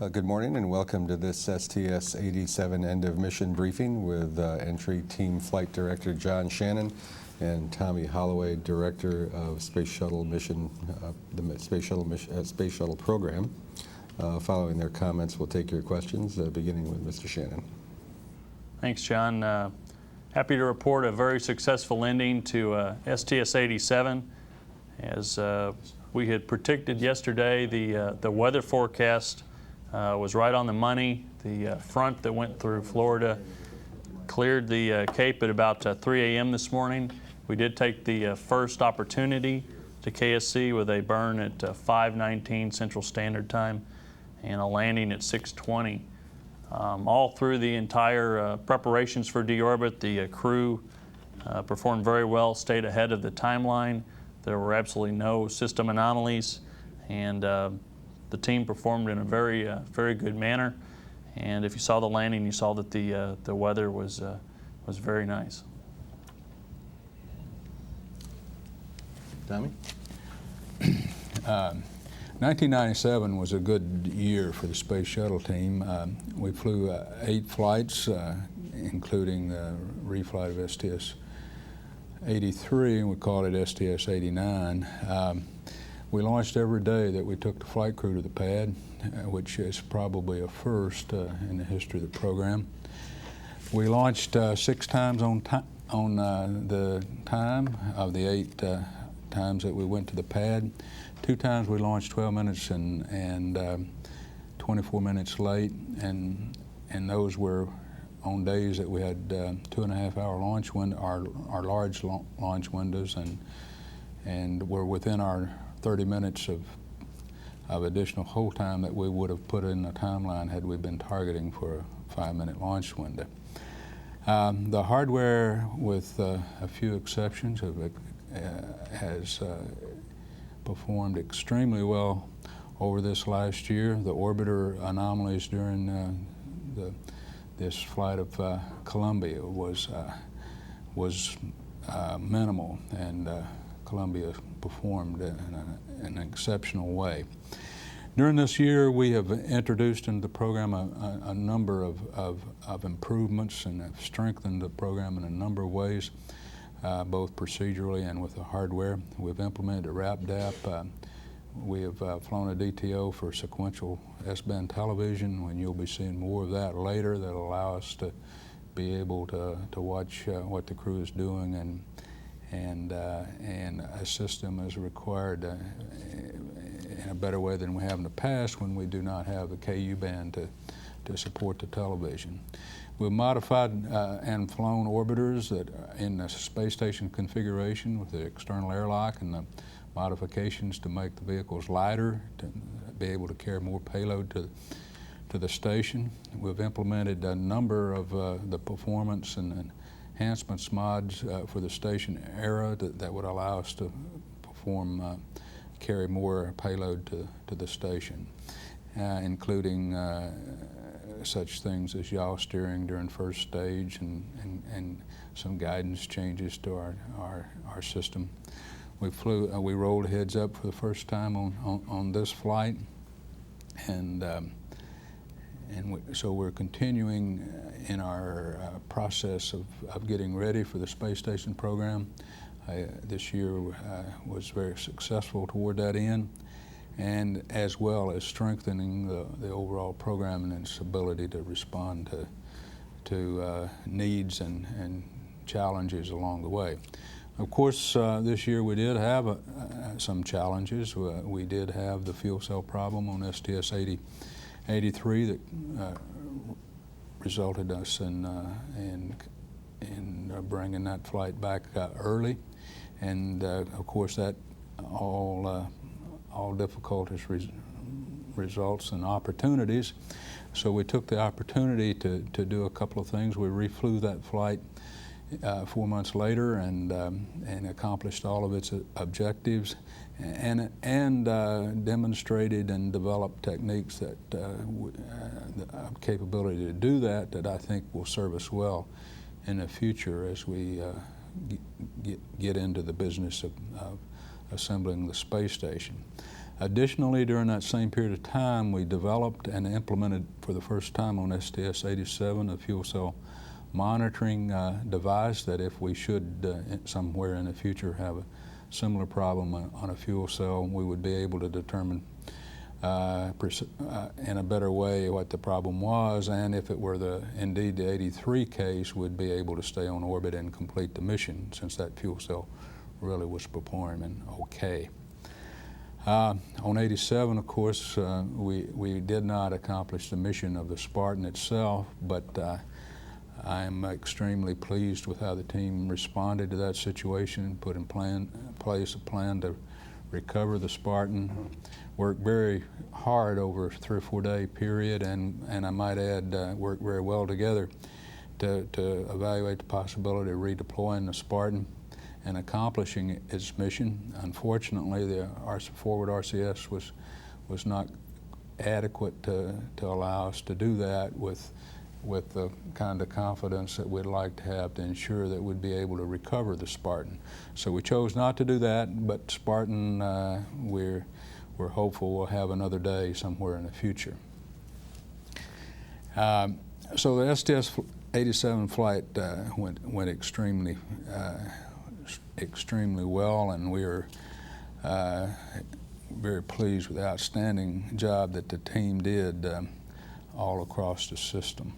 Good morning and welcome to this STS-87 end of mission briefing with Entry Team Flight Director John Shannon and Tommy Holloway, Director of Space Shuttle Mission, the Space Shuttle Program. Following their comments, we'll take your questions, beginning with Mr. Shannon. Thanks, John. Happy to report a very successful ending to STS-87. As we had predicted yesterday, the weather forecast was right on the money. The front that went through Florida cleared the Cape at about 3 a.m. this morning. We did take the first opportunity to KSC with a burn at 5:19 Central Standard Time and a landing at 6:20. All through the entire preparations for deorbit, the crew performed very well, stayed ahead of the timeline. There were absolutely no system anomalies, and the team performed in a very good manner. And if you saw the landing, you saw that the weather was very nice. Tommy? 1997 was a good year for the Space Shuttle team. We flew 8 flights, including the reflight of STS-83, and we called it STS-89. We launched every day that we took the flight crew to the pad, which is probably a first in the history of the program. We launched 6 times on the time of the 8 times that we went to the pad. 2 times we launched 12 minutes and 24 minutes late, and those were on days that we had 2.5-hour launch our large launch windows, and were within our 30 minutes of additional hold time that we would have put in the timeline had we been targeting for a 5-minute launch window. The hardware, with a few exceptions, has performed extremely well over this last year. The orbiter anomalies during this flight of Columbia was minimal, and Columbia performed in an exceptional way. During this year, we have introduced into the program a number of improvements and have strengthened the program in a number of ways, both procedurally and with the hardware. We've implemented a RAP-DAP. We have flown a DTO for sequential S-band television, and you'll be seeing more of that later. That'll allow us to be able to watch what the crew is doing and assist them as required in a better way than we have in the past when we do not have the KU band to support the television. We've modified and flown orbiters that in the space station configuration with the external airlock and the modifications to make the vehicles lighter, to be able to carry more payload to the station. We've implemented a number of the performance and enhancements mods for the station era that would allow us to carry more payload to the station, including such things as yaw steering during first stage and some guidance changes to our system. We rolled heads up for the first time on this flight, so we're continuing in our process of getting ready for the space station program. This year was very successful toward that end, and as well as strengthening the overall program and its ability to respond to needs and challenges along the way. Of course, this year we did have some challenges. We did have the fuel cell problem on STS-83 that resulted us in bringing that flight back early, and of course that all difficulties results in opportunities. So we took the opportunity to do a couple of things. We reflew that flight 4 months later and accomplished all of its objectives, and demonstrated and developed techniques that capability to do that I think will serve us well in the future as we get into the business of assembling the space station. Additionally, during that same period of time, we developed and implemented for the first time on STS-87 a fuel cell monitoring device that if we should somewhere in the future have a similar problem on a fuel cell, we would be able to determine in a better way what the problem was, and if it were indeed the 83 case, would be able to stay on orbit and complete the mission, since that fuel cell really was performing okay. On 87, of course, we did not accomplish the mission of the Spartan itself, but I'm extremely pleased with how the team responded to that situation and put in place a plan to recover the Spartan. Worked very hard over a 3 or 4 day period, and I might add, worked very well together to evaluate the possibility of redeploying the Spartan and accomplishing its mission. Unfortunately, the forward RCS was not adequate to allow us to do that with the kind of confidence that we'd like to have to ensure that we'd be able to recover the Spartan. So we chose not to do that, but Spartan, we're hopeful we'll have another day somewhere in the future. So the STS-87 flight went extremely well, and we are very pleased with the outstanding job that the team did all across the system.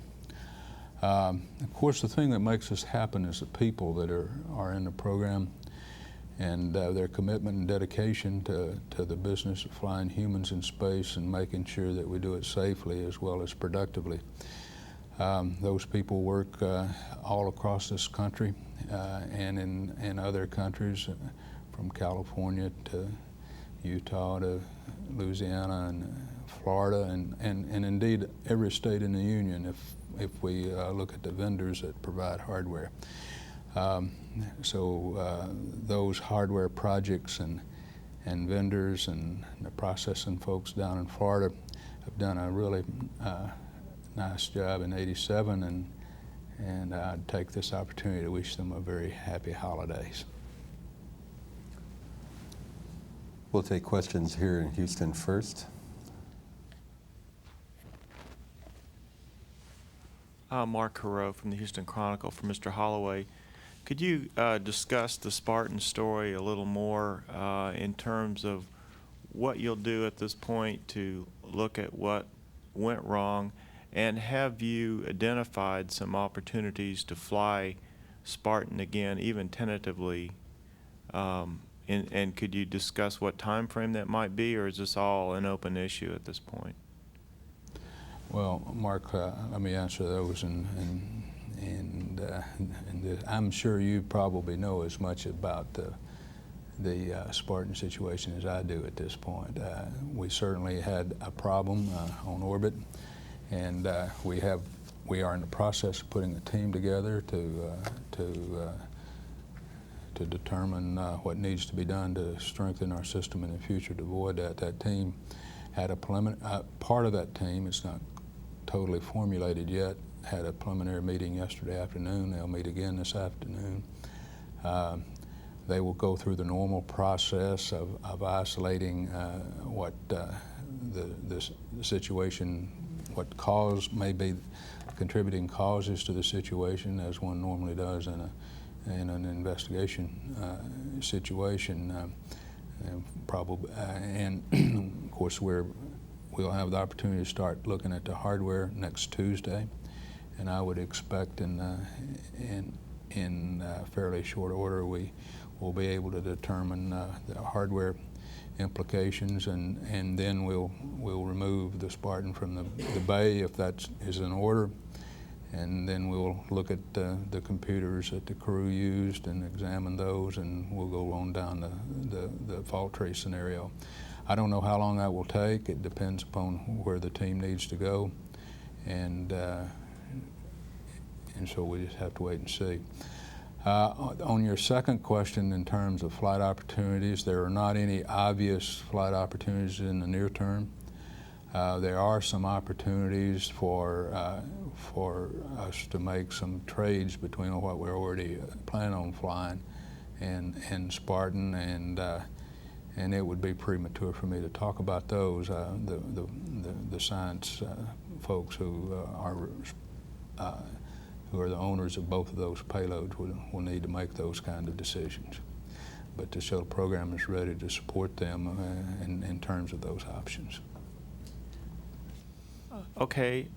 Of course, the thing that makes us happen is the people that are in the program, and their commitment and dedication to the business of flying humans in space and making sure that we do it safely as well as productively. Those people work all across this country and in other countries, from California to Utah to Louisiana and Florida, and indeed every state in the union if we look at the vendors that provide hardware. So those hardware projects and vendors and the processing folks down in Florida have done a really nice job in 87, and I'd take this opportunity to wish them a very happy holidays. We'll take questions here in Houston first. Mark Hero from the Houston Chronicle for Mr. Holloway. Could you discuss the Spartan story a little more in terms of what you'll do at this point to look at what went wrong, and have you identified some opportunities to fly Spartan again, even tentatively? And could you discuss what time frame that might be, or is this all an open issue at this point? Well, Mark, let me answer those, and I'm sure you probably know as much about the Spartan situation as I do at this point. We certainly had a problem on orbit, and we are in the process of putting a team together to determine what needs to be done to strengthen our system in the future to avoid that. That team had a part of that team, it's not totally formulated yet, had a preliminary meeting yesterday afternoon. They'll meet again this afternoon. They will go through the normal process of isolating what the situation, what may be contributing causes to the situation, as one normally does in an investigation situation. And of course, we'll have the opportunity to start looking at the hardware next Tuesday, and I would expect in fairly short order we will be able to determine the hardware implications, and then we'll remove the Spartan from the bay if that is in order, and then we'll look at the computers that the crew used and examine those, and we'll go on down the fault tree scenario. I don't know how long that will take. It depends upon where the team needs to go, and so we just have to wait and see. On your second question, in terms of flight opportunities, there are not any obvious flight opportunities in the near term. There are some opportunities for us to make some trades between what we're already planning on flying and Spartan, and it would be premature for me to talk about those. The science folks who are the owners of both of those payloads will need to make those kind of decisions. But the shuttle program is ready to support them in terms of those options. Okay.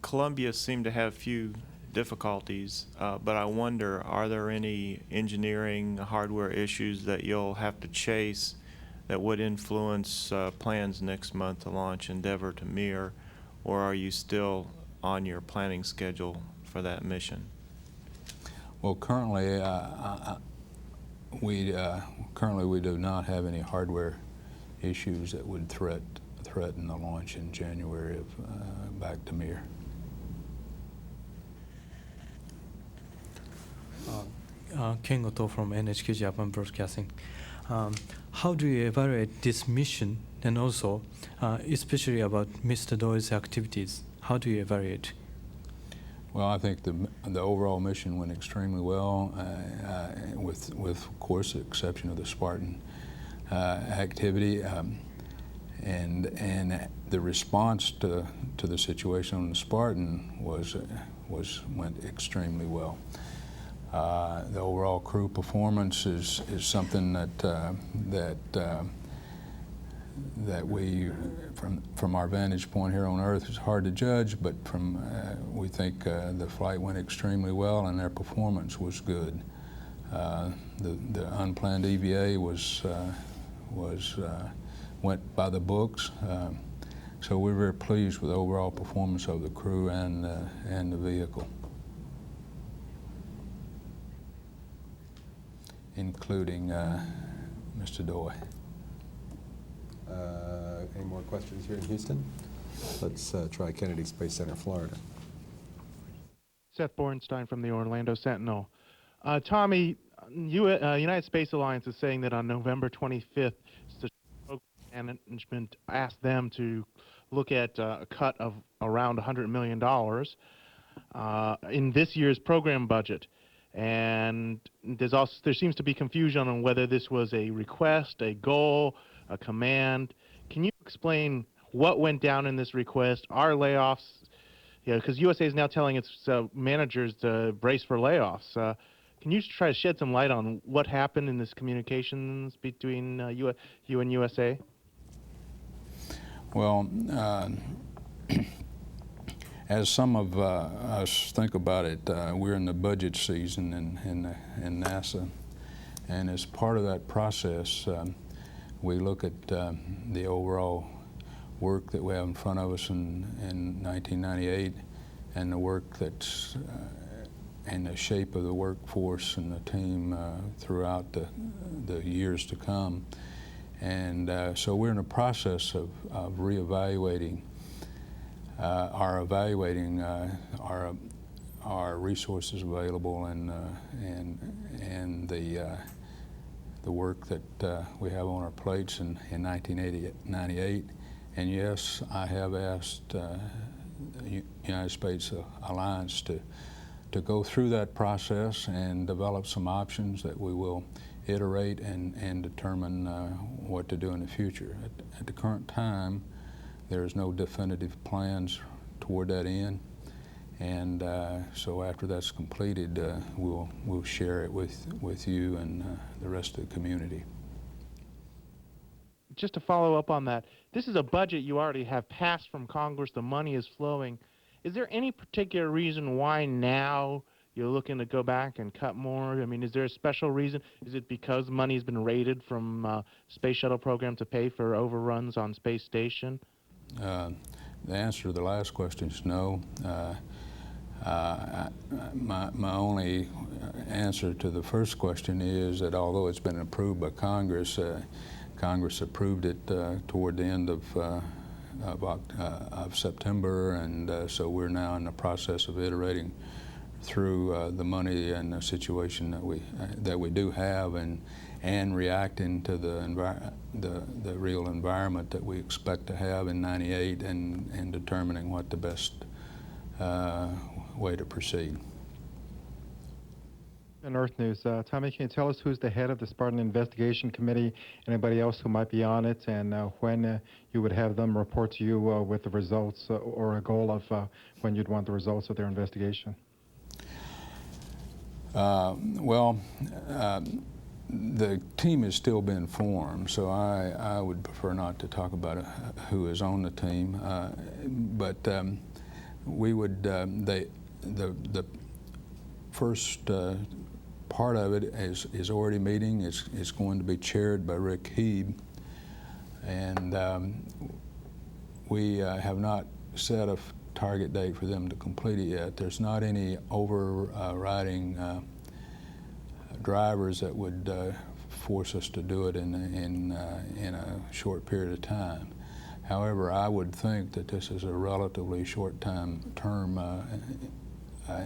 Columbia seemed to have few difficulties, but I wonder, are there any engineering hardware issues that you'll have to chase that would influence plans next month to launch Endeavour to Mir, or are you still on your planning schedule for that mission? Well, currently we do not have any hardware issues that would threaten the launch in January of back to Mir. Ken Goto from NHK Japan Broadcasting. How do you evaluate this mission, and also especially about Mr. Doyle's activities? How do you evaluate? Well, I think the overall mission went extremely well, with of course the exception of the Spartan activity, and the response to the situation on the Spartan went extremely well. The overall crew performance is something that we, from our vantage point here on Earth, is hard to judge, but we think the flight went extremely well and their performance was good. The unplanned EVA went by the books, so we're very pleased with the overall performance of the crew and the vehicle, including Mr. Doy. Any more questions here in Houston? Let's try Kennedy Space Center, Florida. Seth Bornstein from the Orlando Sentinel. Tommy, United Space Alliance is saying that on November 25th, the program management asked them to look at a cut of around $100 million in this year's program budget. And there seems to be confusion on whether this was a request, a goal, a command. Can you explain what went down in this request? Are layoffs? Because USA is now telling its managers to brace for layoffs. Can you try to shed some light on what happened in this communications between you and USA? Well, as some of us think about it, we're in the budget season in NASA, and as part of that process, we look at the overall work that we have in front of us in 1998, and the work that's and the shape of the workforce and the team throughout the years to come. And so we're in the process of reevaluating evaluating our resources available and the work that we have on our plates in 1998. And yes, I have asked the United Space Alliance to go through that process and develop some options that we will iterate and determine what to do in the future. At the current time, there is no definitive plans toward that end, and so after that's completed, we'll share it with you and the rest of the community. Just to follow up on that, this is a budget you already have passed from Congress. The money is flowing. Is there any particular reason why now you're looking to go back and cut more? I mean, is there a special reason? Is it because money's been raided from Space Shuttle program to pay for overruns on Space Station? The answer to the last question is no. My only answer to the first question is that although it's been approved by Congress, Congress approved it toward the end of September, and so we're now in the process of iterating through the money and the situation that we do have, and reacting to the real environment that we expect to have in '98, and determining what the best way to proceed. In Earth News, Tommy, can you tell us who's the head of the Spartan Investigation Committee, anybody else who might be on it, and when you would have them report to you with the results or a goal of when you'd want the results of their investigation? The team is still being formed, so I would prefer not to talk about who is on the team. But we would, the first part of it is already meeting. It's going to be chaired by Rick Heeb, and we have not set a target date for them to complete it yet. There's not any overriding drivers that would force us to do it in a short period of time. However, I would think that this is a relatively short-term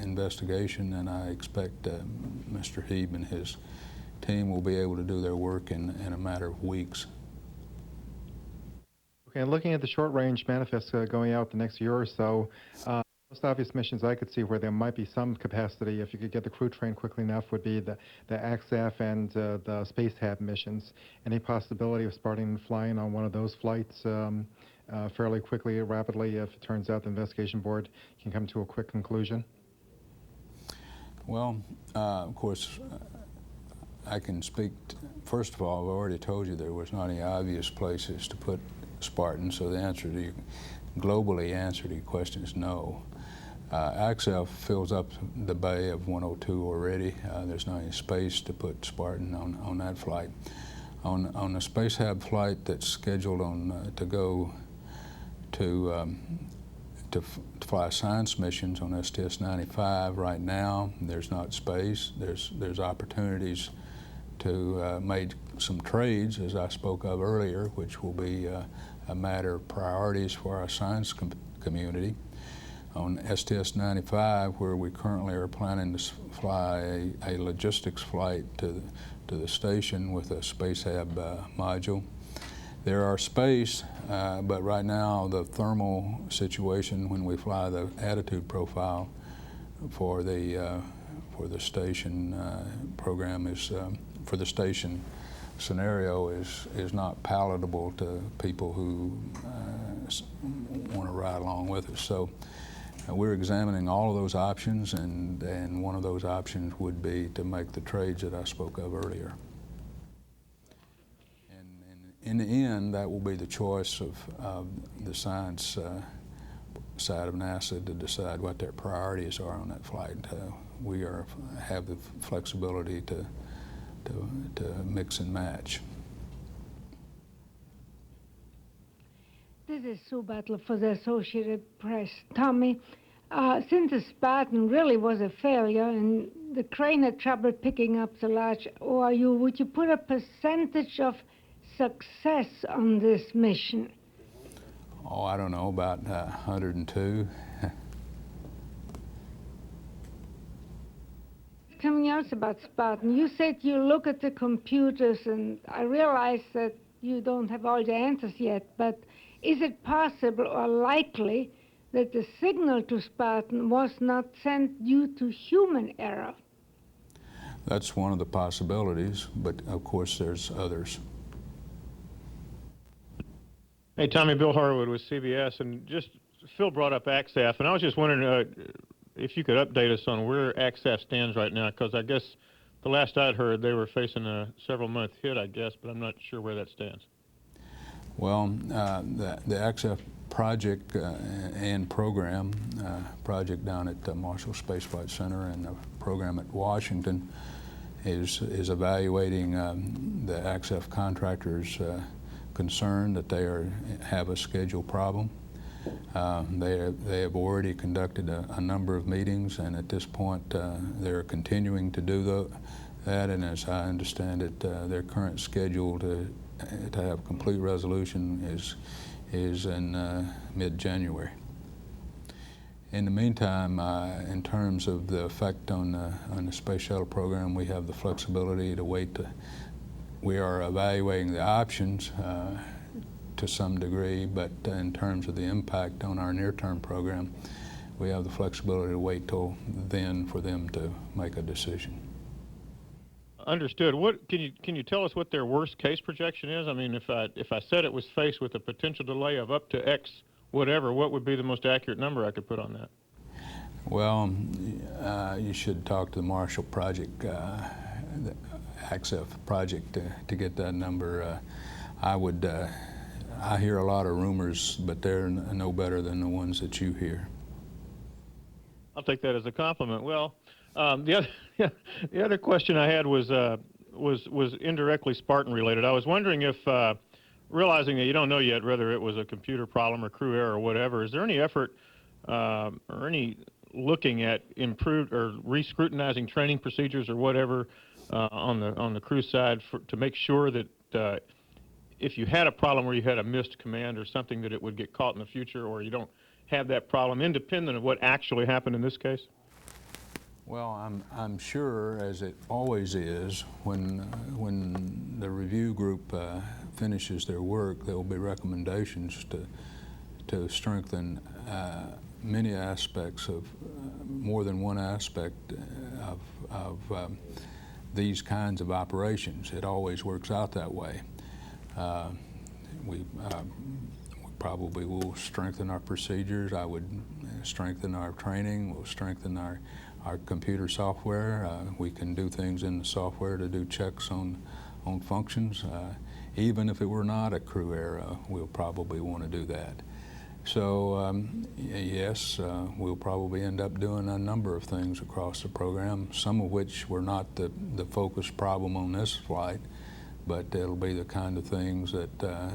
investigation, and I expect Mr. Heeb and his team will be able to do their work in a matter of weeks. Okay, and looking at the short-range manifests going out the next year or so, most obvious missions I could see where there might be some capacity, if you could get the crew trained quickly enough, would be the AXAF and the Space Hab missions. Any possibility of Spartan flying on one of those flights fairly quickly, rapidly, if it turns out the investigation board can come to a quick conclusion? Well, of course, I can speak. First of all, I've already told you there was not any obvious places to put Spartans, so the answer to your, globally answer to your question is no. AXAF fills up the bay of 102 already. There's not any space to put Spartan on that flight. On the Space Hab flight that's scheduled to go to fly science missions on STS-95 right now, there's not space. There's opportunities to make some trades, as I spoke of earlier, which will be a matter of priorities for our science community. On STS-95, where we currently are planning to fly a logistics flight to the station with a Space Hab module, there are space, but right now the thermal situation when we fly the attitude profile for the station program is for the station scenario is not palatable to people who want to ride along with us. So we're examining all of those options, and one of those options would be to make the trades that I spoke of earlier. And in the end, that will be the choice of the science side of NASA to decide what their priorities are on that flight. We have the flexibility to mix and match. This is Sue Butler for the Associated Press. Tommy, since the Spartan really was a failure and the crane had trouble picking up the large ORU, would you put a percentage of success on this mission? Oh, I don't know, about 102. Something else about Spartan. You said you look at the computers, and I realize that you don't have all the answers yet, but is it possible or likely that the signal to Spartan was not sent due to human error? That's one of the possibilities, but of course there's others. Hey, Tommy, Bill Harwood with CBS, and just Phil brought up AXAF, and I was just wondering if you could update us on where AXAF stands right now, because I guess the last I'd heard they were facing a several-month hit, I guess, but I'm not sure where that stands. Well, the AXAF project and program, project down at Marshall Space Flight Center and the program at Washington is evaluating the AXAF contractors' concern that they have a schedule problem. They have already conducted a number of meetings, and at this point they're continuing to do that, and as I understand it, their current schedule to have complete resolution is in mid-January. In the meantime, in terms of the effect on the space shuttle program, we have the flexibility to wait. We are evaluating the options to some degree, but in terms of the impact on our near-term program, we have the flexibility to wait till then for them to make a decision. Understood. What can you tell us what their worst case projection is? I mean, if I said it was faced with a potential delay of up to X whatever, what would be the most accurate number I could put on that? Well, you should talk to the Marshall Project, the ACSF project to get that number. I hear a lot of rumors, but they're no better than the ones that you hear. I'll take that as a compliment. Well, the other question I had was indirectly Spartan related. I was wondering if, realizing that you don't know yet whether it was a computer problem or crew error or whatever, is there any effort or any looking at improved or re-scrutinizing training procedures or whatever on the crew side to make sure that if you had a problem where you had a missed command or something, that it would get caught in the future, or you don't have that problem, independent of what actually happened in this case? Well, I'm sure, as it always is, when the review group finishes their work, there will be recommendations to strengthen many aspects of more than one aspect of these kinds of operations. It always works out that way. We probably will strengthen our procedures. I would strengthen our training. We'll strengthen our computer software. We can do things in the software to do checks on functions. Even if it were not a crew error, we'll probably want to do that. So yes, we'll probably end up doing a number of things across the program, some of which were not the focus problem on this flight, but it'll be the kind of things that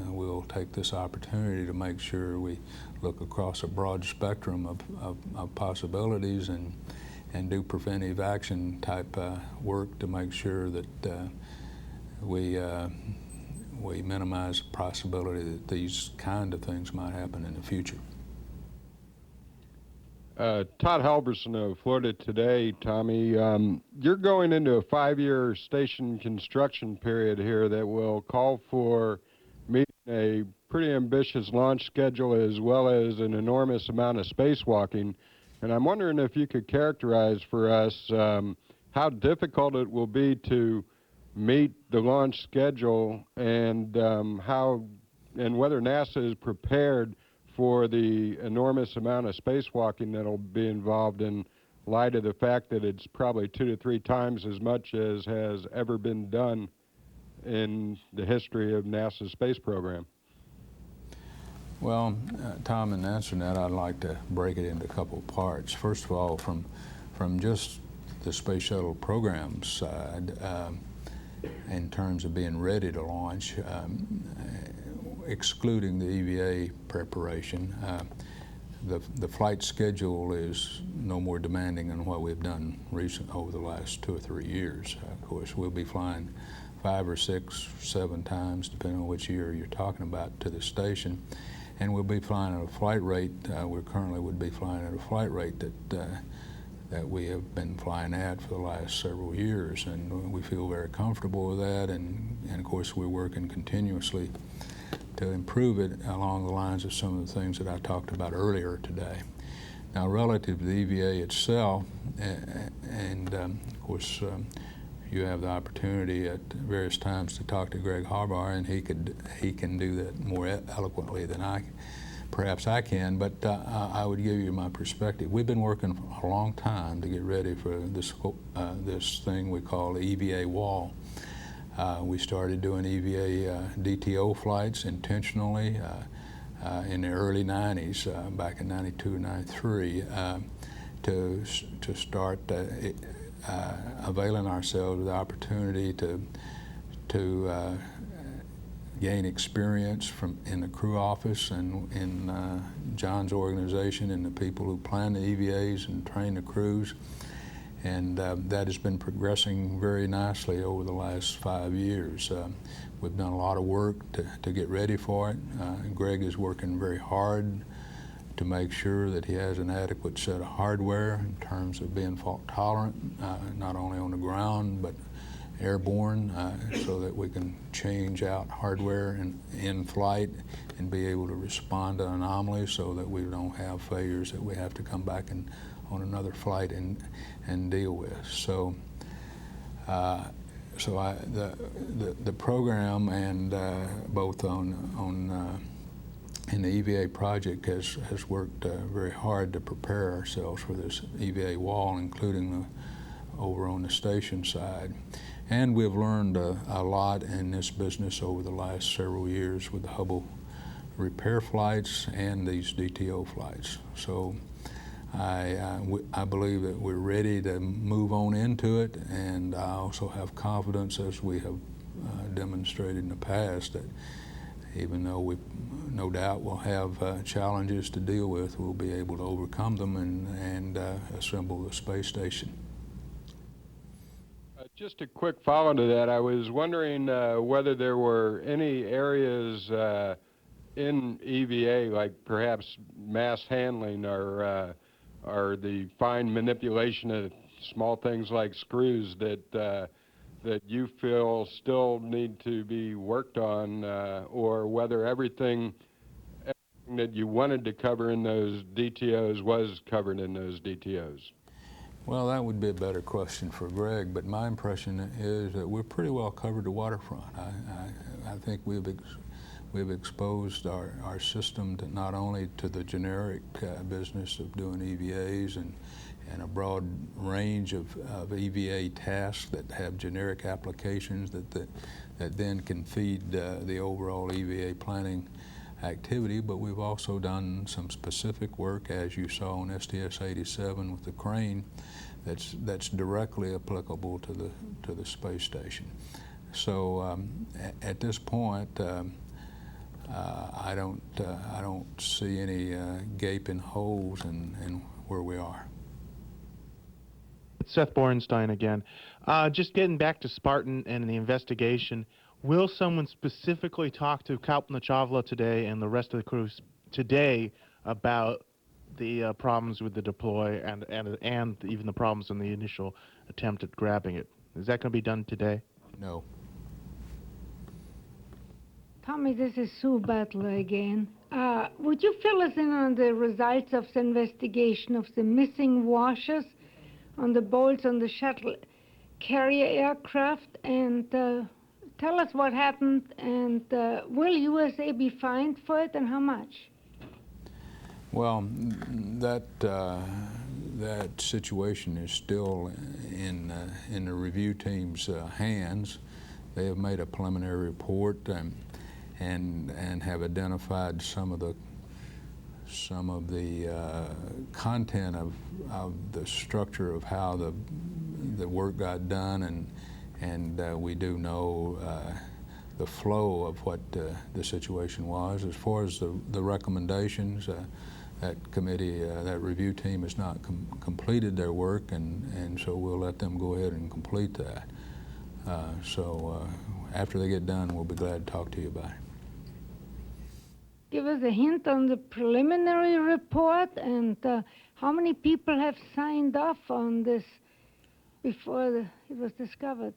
we'll take this opportunity to make sure we look across a broad spectrum of possibilities and do preventive action type work to make sure that we minimize the possibility that these kind of things might happen in the future. Todd Halverson of Florida Today. Tommy, you're going into a 5-year station construction period here that will call for meeting a pretty ambitious launch schedule as well as an enormous amount of spacewalking. And I'm wondering if you could characterize for us how difficult it will be to meet the launch schedule and whether NASA is prepared for the enormous amount of spacewalking that will be involved in light of the fact that it's probably 2 to 3 times as much as has ever been done in the history of NASA's space program. Well, Tom, in answering that, I'd like to break it into a couple of parts. First of all, from just the space shuttle program side, in terms of being ready to launch, excluding the EVA preparation, the flight schedule is no more demanding than what we've done over the last 2 or 3 years. Of course, we'll be flying 5 or 6, 7 times, depending on which year you're talking about, to the station. And we'll be flying at a flight rate, we currently would be flying at a flight rate that we have been flying at for the last several years. And we feel very comfortable with that. And of course, we're working continuously to improve it along the lines of some of the things that I talked about earlier today. Now, relative to the EVA itself, and of course, you have the opportunity at various times to talk to Greg Harbar, and he can do that more eloquently than perhaps I can, but I would give you my perspective. We've been working for a long time to get ready for this thing we call the EVA wall. We started doing EVA DTO flights intentionally in the early 90s, back in 92, 93, to start availing ourselves of the opportunity to gain experience in the crew office and in John's organization and the people who plan the EVAs and train the crews. And that has been progressing very nicely over the last 5 years. We've done a lot of work to get ready for it. Greg is working very hard to make sure that he has an adequate set of hardware in terms of being fault tolerant, not only on the ground but airborne, so that we can change out hardware in flight and be able to respond to anomalies so that we don't have failures that we have to come back on another flight and deal with. So the program and both in the EVA project has worked very hard to prepare ourselves for this EVA wall, including over on the station side. And we've learned a lot in this business over the last several years with the Hubble repair flights and these DTO flights. So I believe that we're ready to move on into it, and I also have confidence, as we have demonstrated in the past, that even though we no doubt will have challenges to deal with, we'll be able to overcome them and assemble the space station. Just a quick follow to that, I was wondering whether there were any areas in EVA, like perhaps mass handling or the fine manipulation of small things like screws that you feel still need to be worked on, or whether everything that you wanted to cover in those DTOs was covered in those DTOs. Well, that would be a better question for Greg, but my impression is that we're pretty well covered the waterfront. I think we've exposed our system to not only to the generic business of doing EVAs and a broad range of EVA tasks that have generic applications that then can feed the overall EVA planning activity, but we've also done some specific work, as you saw on STS-87 with the crane, that's directly applicable to the space station. So at this point, I don't see any gaping holes in where we are. Seth Borenstein again. Just getting back to Spartan and the investigation, will someone specifically talk to Kalpana Chawla today and the rest of the crew today about the problems with the deploy and even the problems in the initial attempt at grabbing it? Is that going to be done today? No. Tommy, this is Sue Butler again. Would you fill us in on the results of the investigation of the missing washers on the bolts on the shuttle carrier aircraft, and tell us what happened, and will USA be fined for it, and how much? Well, that situation is still in the review team's hands. They have made a preliminary report and have identified some of the content of the structure of how the work got done, and we do know the flow of what the situation was. As far as the recommendations, that committee, that review team has not completed their work, and so we'll let them go ahead and complete that. So after they get done, we'll be glad to talk to you about it. Give us a hint on the preliminary report, and how many people have signed off on this before it was discovered?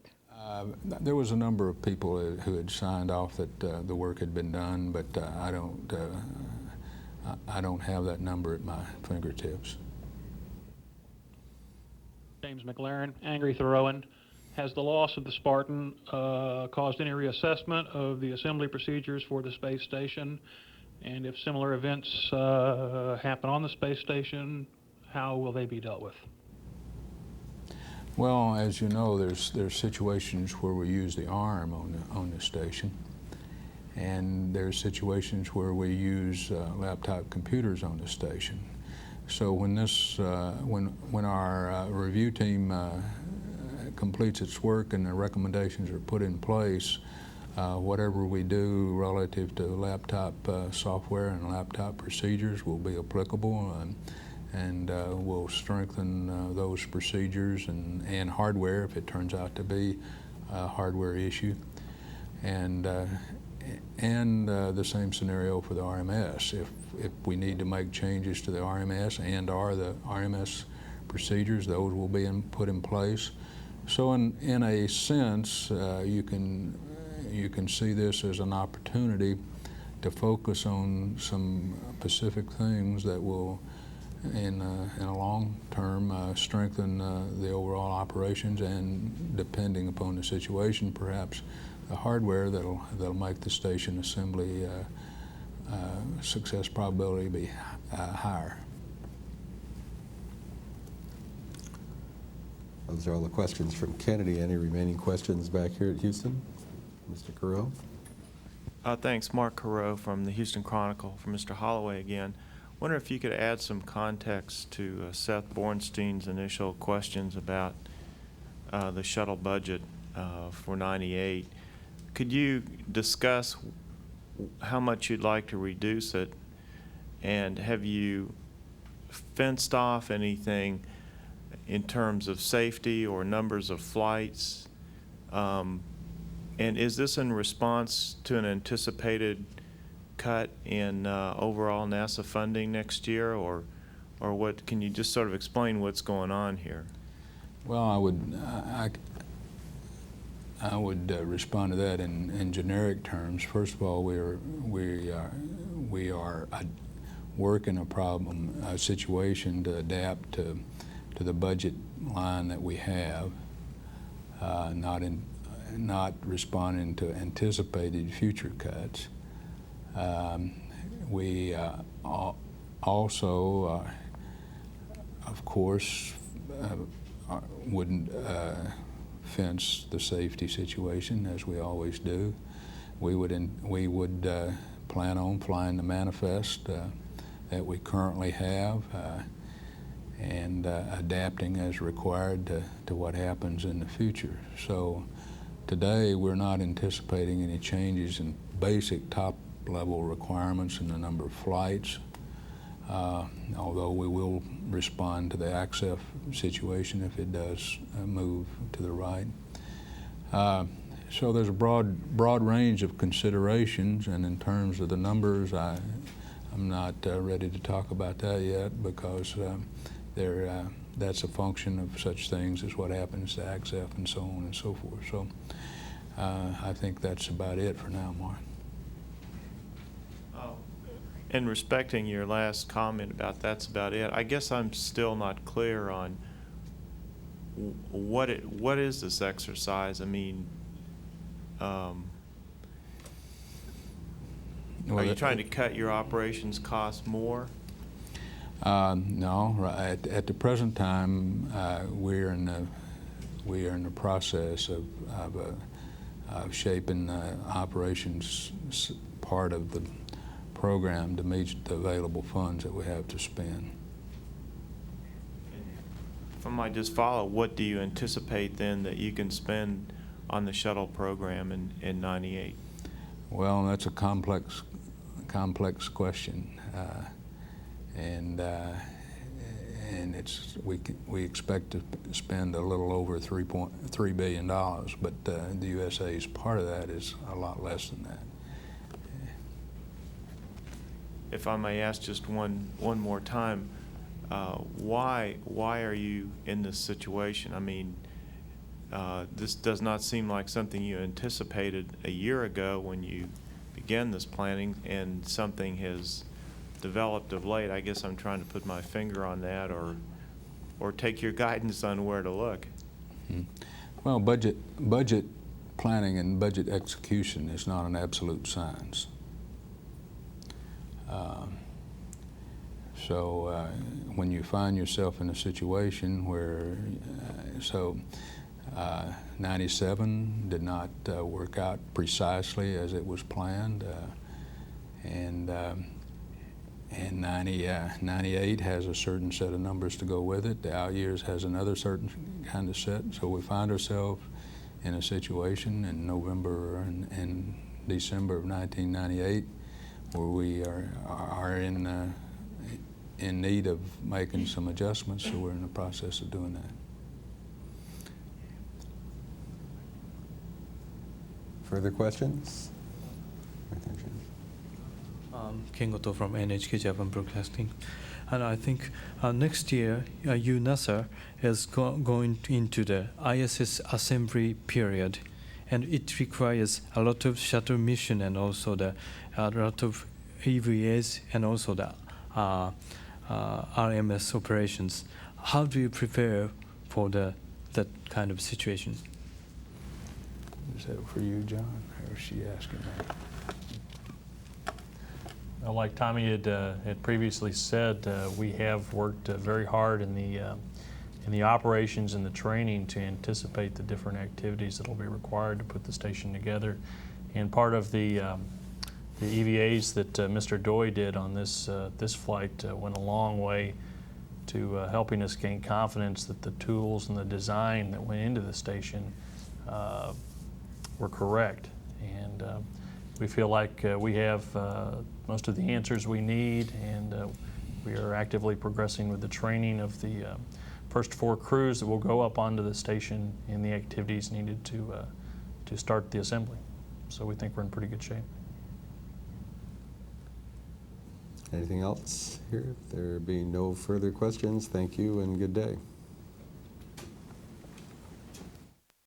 There was a number of people who had signed off that the work had been done, but I don't have that number at my fingertips. James McLaren, Angry Thoreauan. Has the loss of the Spartan caused any reassessment of the assembly procedures for the space station? And if similar events happen on the space station, how will they be dealt with? Well, as you know, there's situations where we use the arm on the station, and there's situations where we use laptop computers on the station. So when when our review team completes its work and the recommendations are put in place, whatever we do relative to laptop software and laptop procedures will be applicable, and we'll strengthen those procedures and hardware if it turns out to be a hardware issue. And the same scenario for the RMS. If we need to make changes to the RMS and/or the RMS procedures, those will be put in place. So in a sense, you can see this as an opportunity to focus on some specific things that will in a long term strengthen the overall operations, and depending upon the situation, perhaps the hardware that'll make the station assembly success probability be higher. Those are all the questions from Kennedy. Any remaining questions back here at Houston? Mr. Carell? Thanks. Mark Carreau from the Houston Chronicle, for Mr. Holloway again. Wonder if you could add some context to Seth Bornstein's initial questions about the shuttle budget for 98. Could you discuss how much you'd like to reduce it, and have you fenced off anything in terms of safety or numbers of flights? And is this in response to an anticipated cut in overall NASA funding next year, or what? Can you just sort of explain what's going on here? Well, I would respond to that in generic terms. First of all, we are working a situation to adapt to the budget line that we have, not responding to anticipated future cuts. We also, of course, wouldn't fence the safety situation, as we always do. We would plan on flying the manifest that we currently have, and adapting as required to what happens in the future. So today we're not anticipating any changes in basic top-level requirements in the number of flights, although we will respond to the ACCEF situation if it does move to the right. So there's a broad range of considerations, and in terms of the numbers, I'm not ready to talk about that yet, because that's a function of such things as what happens to ACCEF and so on and so forth. So I think that's about it for now, Mark. In respecting your last comment about that's about it, I guess I'm still not clear on what is this exercise? I mean, are you trying to cut your operations costs more? No. At the present time, we're in the process of shaping the operations part of the program to meet the available funds that we have to spend. If I might just follow, what do you anticipate then that you can spend on the shuttle program in 98? Well, that's a complex question, and we expect to spend a little over $3.3 billion, but the USA's part of that is a lot less than that. If I may ask just one more time, why are you in this situation? I mean, this does not seem like something you anticipated a year ago when you began this planning, and something has developed of late. I guess I'm trying to put my finger on that, or take your guidance on where to look. Mm-hmm. Well, budget planning and budget execution is not an absolute science. So when you find yourself in a situation where, 97 did not work out precisely as it was planned, and 98 has a certain set of numbers to go with it. The out years has another certain kind of set. So we find ourselves in a situation in November and December of 1998 where we are in need of making some adjustments, so we're in the process of doing that. Further questions? King Otto from NHK Japan Broadcasting. And I think next year, NASA is going into the ISS assembly period, and it requires a lot of shuttle mission and also a lot of EVAs and also the RMS operations. How do you prepare for that kind of situation? Is that for you, John, or is she asking that? Well, like Tommy had previously said, we have worked very hard in the operations and the training to anticipate the different activities that will be required to put the station together. And part of the EVAs that Mr. Doi did on this flight went a long way to helping us gain confidence that the tools and the design that went into the station were correct. And we feel like we have most of the answers we need, and we are actively progressing with the training of the first 4 crews that will go up onto the station and the activities needed to start the assembly. So we think we're in pretty good shape. Anything else here? There being no further questions, thank you and good day.